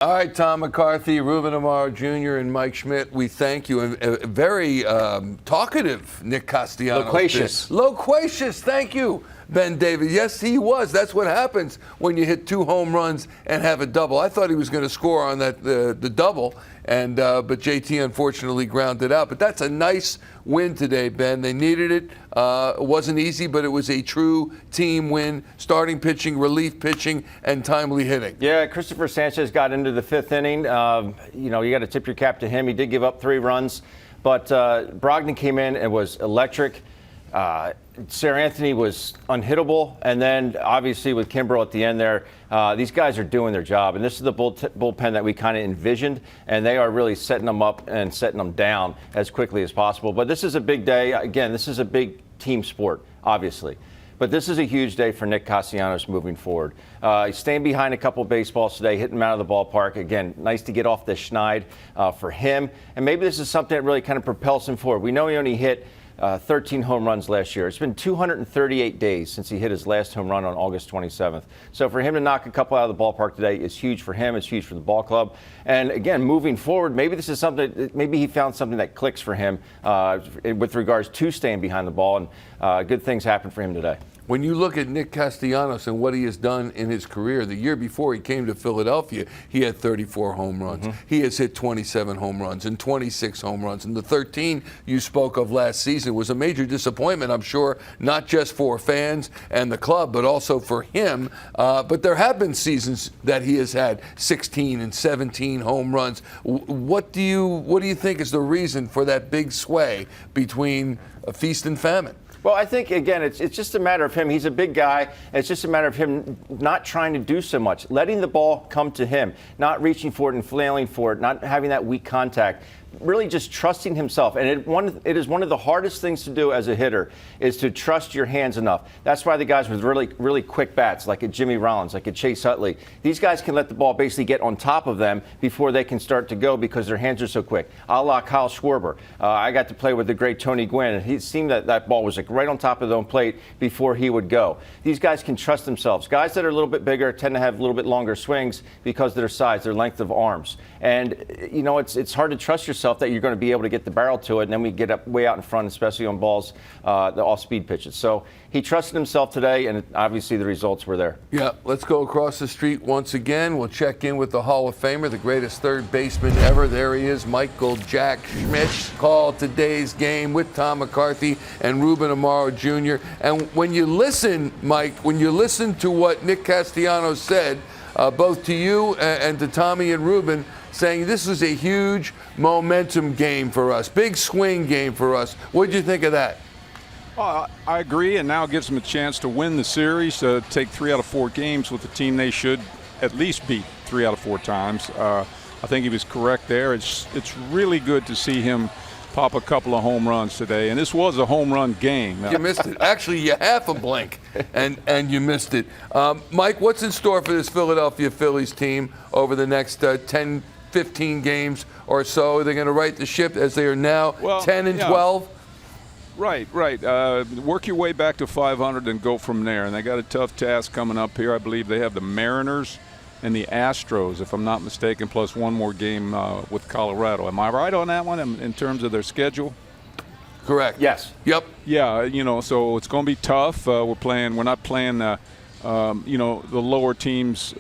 All right, Tom McCarthy, Ruben Amaro Jr., and Mike Schmidt, we thank you. And very talkative Nick Castellanos. Loquacious. Loquacious, thank you, Ben David. Yes, he was. That's what happens when you hit 2 home runs and have a double. I thought he was going to score on that the double, and but JT unfortunately grounded out. But that's a nice win today, Ben. They needed it. It wasn't easy, but it was a true team win. Starting pitching, relief pitching, and timely hitting. Yeah, Christopher Sanchez got into the 5th inning. You got to tip your cap to him. He did give up 3 runs, but Brogdon came in and was electric. Sarah Anthony was unhittable, and then obviously with Kimbrel at the end there, these guys are doing their job, and this is the bullpen that we kind of envisioned, and they are really setting them up and setting them down as quickly as possible. But this is a big day. Again, this is a big team sport, obviously. But this is a huge day for Nick Castellanos moving forward. He's staying behind a couple of baseballs today, hitting them out of the ballpark. Again, nice to get off the schneid for him. And maybe this is something that really kind of propels him forward. We know he only hit 13 home runs last year. It's been 238 days since he hit his last home run on August 27th. So for him to knock a couple out of the ballpark today is huge for him. It's huge for the ball club. And again, moving forward, maybe this is something, maybe he found something that clicks for him with regards to staying behind the ball, and good things happen for him today. When you look at Nick Castellanos and what he has done in his career, the year before he came to Philadelphia, he had 34 home runs. He has hit 27 home runs and 26 home runs. And the 13 you spoke of last season was a major disappointment, I'm sure, not just for fans and the club, but also for him. But there have been seasons that he has had 16 and 17 home runs. What do you think is the reason for that big sway between feast and famine? Well, I think, again, it's just a matter of him. He's a big guy. It's just a matter of him not trying to do so much, letting the ball come to him, not reaching for it and flailing for it, not having that weak contact, really just trusting himself. And it is one of the hardest things to do as a hitter, is to trust your hands enough. That's why the guys with really, really quick bats, like a Jimmy Rollins, like a Chase Utley, these guys can let the ball basically get on top of them before they can start to go because their hands are so quick. A la Kyle Schwarber. I got to play with the great Tony Gwynn, and it seemed that ball was like right on top of their own plate before he would go. These guys can trust themselves. Guys that are a little bit bigger tend to have a little bit longer swings because of their size, their length of arms. And, it's hard to trust yourself that you're going to be able to get the barrel to it, and then we get up way out in front, especially on balls, the off-speed pitches. So he trusted himself today, and obviously the results were there. Yeah, let's go across the street once again. We'll check in with the Hall of Famer, the greatest third baseman ever. There he is, Michael Jack Schmidt, called today's game with Tom McCarthy and Ruben Amaro Jr. And when you listen, Mike, when you listen to what Nick Castellanos said, both to you and to Tommy and Ruben, saying this was a huge momentum game for us, big swing game for us. What did you think of that? I agree, and now it gives them a chance to win the series, take 3 out of 4 games with a team they should at least beat 3 out of 4 times. I think he was correct there. It's really good to see him pop a couple of home runs today, and this was a home run game. You missed it. Actually, you half a blank, and you missed it. Mike, what's in store for this Philadelphia Phillies team over the next 10, 15 games or so? Are they going to right the ship as they are now 10 and 12? Right. Work your way back to 500 and go from there. And they got a tough task coming up here. I believe they have the Mariners and the Astros, if I'm not mistaken, plus one more game with Colorado. Am I right on that one in terms of their schedule? Correct. Yes. Yep. Yeah, so it's going to be tough. We're not playing the lower teams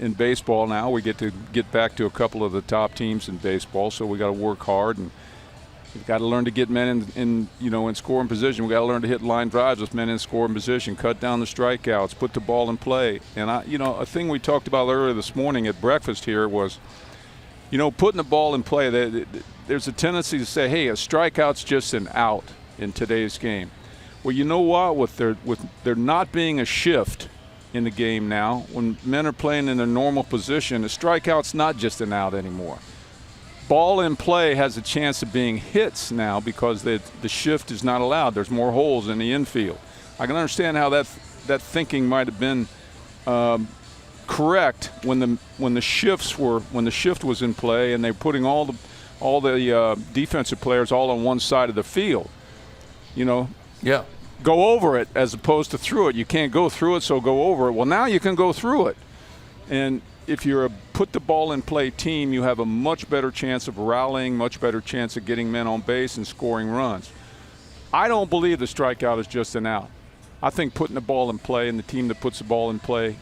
in baseball now. We get to get back to a couple of the top teams in baseball, so we got to work hard, and we've got to learn to get men in scoring position. We got to learn to hit line drives with men in scoring position, cut down the strikeouts, put the ball in play. And a thing we talked about earlier this morning at breakfast here was, putting the ball in play. There's a tendency to say, hey, a strikeout's just an out in today's game. Well, you know what? With there not being a shift in the game now, when men are playing in their normal position, a strikeout's not just an out anymore. Ball in play has a chance of being hits now because the shift is not allowed. There's more holes in the infield. I can understand how that thinking might have been correct when the shift was in play and they're putting all the defensive players all on one side of the field. Yeah. Go over it as opposed to through it. You can't go through it, so go over it. Well, now you can go through it. And if you're a put the ball in play team, you have a much better chance of rallying, much better chance of getting men on base and scoring runs. I don't believe the strikeout is just an out. I think putting the ball in play, and the team that puts the ball in play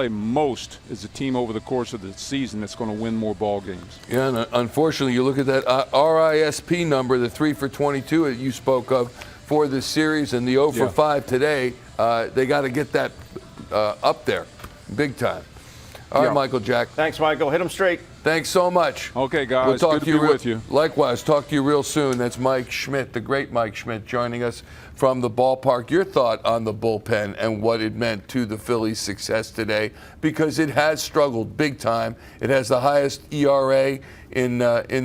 most is the team over the course of the season that's going to win more ball games. Yeah, and unfortunately, you look at that RISP number, the 3 for 22 that you spoke of for this series, and the 0 for 5 today. They got to get that up there, big time. All right, Michael Jack. Thanks, Michael. Hit them straight. Thanks so much. Okay, guys. We'll talk Good to be with you. Likewise, talk to you real soon. That's Mike Schmidt, the great Mike Schmidt, joining us from the ballpark. Your thought on the bullpen and what it meant to the Phillies' success today, because it has struggled big time. It has the highest ERA in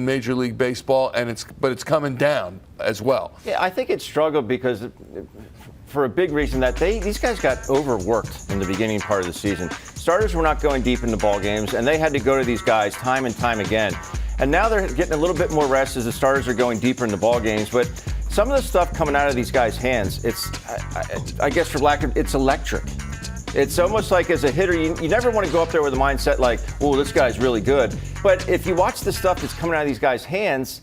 Major League Baseball, but it's coming down as well. Yeah, I think it struggled because for a big reason that these guys got overworked in the beginning part of the season. Starters were not going deep into ball games, and they had to go to these guys time and time again. And now they're getting a little bit more rest as the starters are going deeper into ball games. But some of the stuff coming out of these guys' hands, I guess for lack of, it's electric. It's almost like as a hitter, you never want to go up there with a mindset like, oh, this guy's really good. But if you watch the stuff that's coming out of these guys' hands,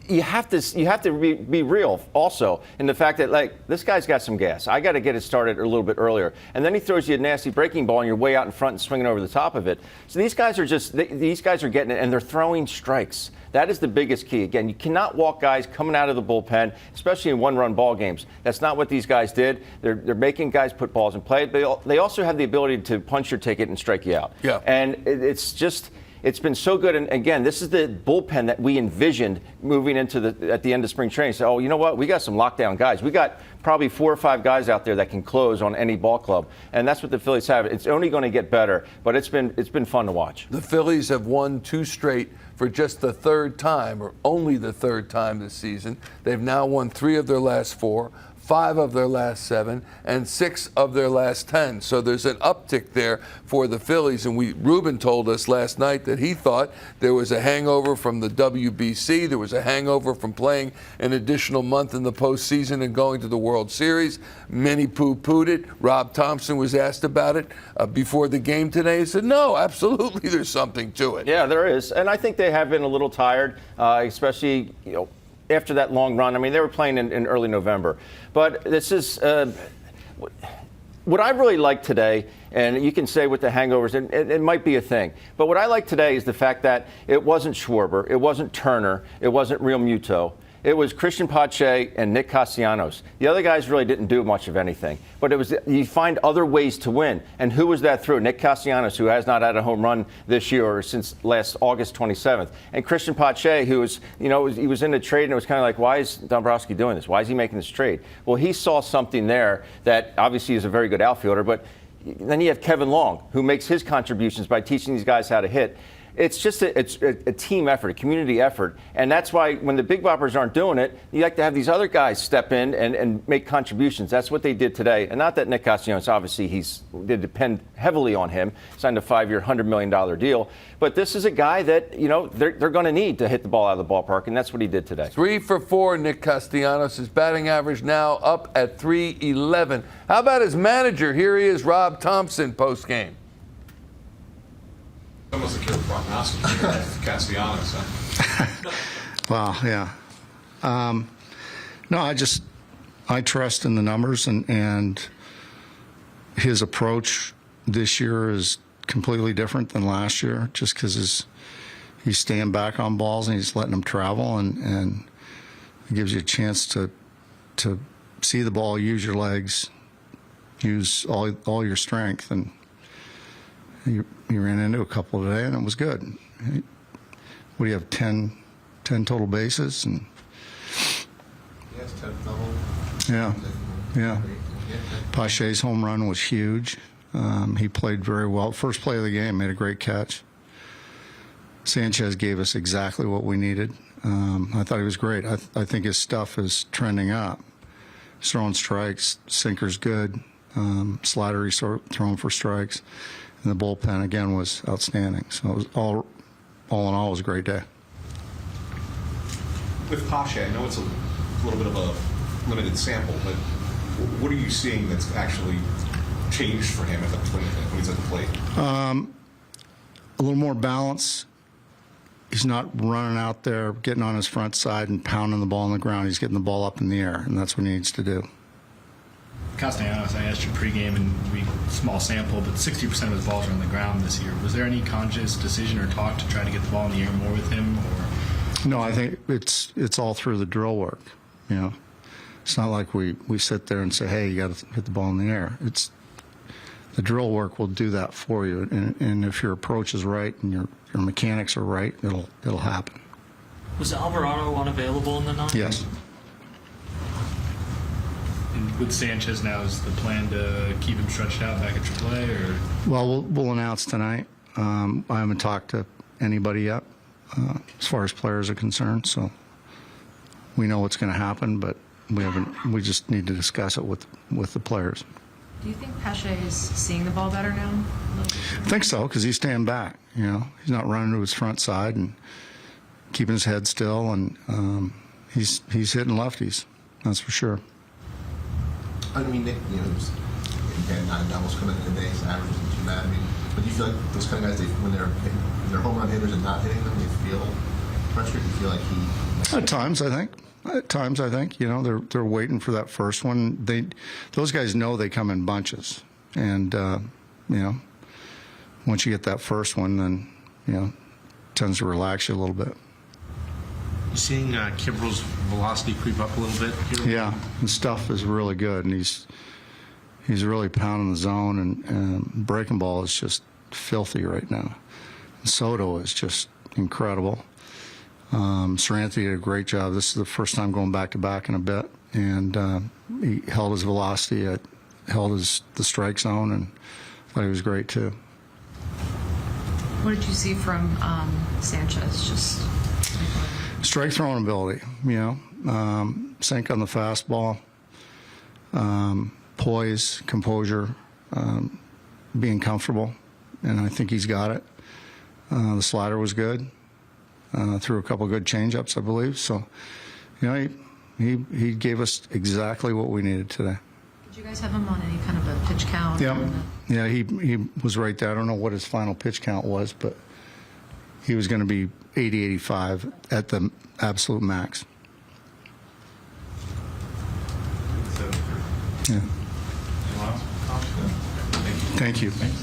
you have to be real also in the fact that, like, this guy's got some gas. I got to get it started a little bit earlier. And then he throws you a nasty breaking ball and you're way out in front and swinging over the top of it. So these guys are getting it, and they're throwing strikes. That is the biggest key. Again, you cannot walk guys coming out of the bullpen, especially in one-run ball games. That's not what these guys did. They're making guys put balls in play. They also have the ability to punch your ticket and strike you out. Yeah. And it's been so good. And again, this is the bullpen that we envisioned moving into at the end of spring training. So, you know what? We got some lockdown guys. We got probably 4 or 5 guys out there that can close on any ball club. And that's what the Phillies have. It's only going to get better, but it's been fun to watch. The Phillies have won 2 straight for just the 3rd time, or only the 3rd time this season. They've now won 3 of their last 4. 5 of their last 7, and 6 of their last 10. So there's an uptick there for the Phillies. And Ruben told us last night that he thought there was a hangover from the WBC. There was a hangover from playing an additional month in the postseason and going to the World Series. Many poo-pooed it. Rob Thompson was asked about it before the game today. He said, no, absolutely, there's something to it. Yeah, there is. And I think they have been a little tired, especially, after that long run. I mean, they were playing in early November. But this is what I really like today, and you can say with the hangovers, and it might be a thing. But what I like today is the fact that it wasn't Schwarber, it wasn't Turner, it wasn't Real Muto. It was Christian Pache and Nick Castellanos. The other guys really didn't do much of anything. But you find other ways to win. And who was that through? Nick Castellanos, who has not had a home run this year or since last August 27th. And Christian Pache, who was, he was in the trade, and it was kind of like, why is Dombrowski doing this? Why is he making this trade? Well, he saw something there that obviously is a very good outfielder. But then you have Kevin Long, who makes his contributions by teaching these guys how to hit. It's just a team effort, a community effort. And that's why when the big boppers aren't doing it, you like to have these other guys step in and make contributions. That's what they did today. And not that Nick Castellanos, obviously, they depend heavily on him, signed a 5-year, $100 million deal. But this is a guy that, they're going to need to hit the ball out of the ballpark, and that's what he did today. 3 for 4, Nick Castellanos. His batting average now up at .311. How about his manager? Here he is, Rob Thompson, post-game. Almost a killer prognostic, Castellanos. Huh? Well, yeah. No, I trust in the numbers, and his approach this year is completely different than last year, just because he's staying back on balls and he's letting them travel, and it gives you a chance to see the ball, use your legs, use all your strength, and you ran into a couple today, and it was good. What do you have, 10 total bases? And Yes, 10 double. Yeah. Pache's home run was huge. He played very well. First play of the game, made a great catch. Sanchez gave us exactly what we needed. I thought he was great. I think his stuff is trending up. He's throwing strikes, sinker's good, slider he's throwing for strikes. And the bullpen, again, was outstanding. So it was all in all, it was a great day. With Pache, I know it's a little bit of a limited sample, but what are you seeing that's actually changed for him when he's at the plate? a little more balance. He's not running out there, getting on his front side and pounding the ball on the ground. He's getting the ball up in the air, and that's what he needs to do. Castellanos, I asked you pregame, and small sample, but 60% of his balls are on the ground this year. Was there any conscious decision or talk to try to get the ball in the air more with him? Or? No, I think it's all through the drill work. You know, it's not like we sit there and say, "Hey, you got to hit the ball in the air." It's the drill work will do that for you, and if your approach is right and your mechanics are right, it'll happen. Was Alvarado unavailable in the ninth? Yes. And with Sanchez now, is the plan to keep him stretched out back at AAA, or? Well, we'll announce tonight. I haven't talked to anybody yet as far as players are concerned, so we know what's going to happen, but we haven't. We just need to discuss it with the players. Do you think Pache is seeing the ball better now? I think so, because he's staying back. You know, he's not running to his front side and keeping his head still, and he's hitting lefties. That's for sure. I mean, Nick, you know, again, 9 doubles coming in a day, so average isn't too bad. I mean, but do you feel like those kind of guys, when they're home run hitters and not hitting them, they feel pressure? Do you feel like he? At times, I think. At times, I think. You know, they're waiting for that first one. Those guys know they come in bunches, and you know, once you get that first one, then you know, it tends to relax you a little bit. You seeing Kimbrel's velocity creep up a little bit here? Yeah, his stuff is really good, and he's really pounding the zone, and breaking ball is just filthy right now. And Soto is just incredible. Seranthony did a great job. This is the first time going back-to-back in a bit, and he held his velocity, held the strike zone, and I thought he was great too. What did you see from Sanchez? Just Strike throwing ability, you know, sink on the fastball, poise, composure, being comfortable, and I think he's got it. The slider was good. Threw a couple good changeups, I believe. So, you know, he gave us exactly what we needed today. did you guys have him on any kind of a pitch count? Yeah, yeah, he was right there. I don't know what his final pitch count was, but he was going to be 80, 85 at the absolute max. Yeah. Thank you.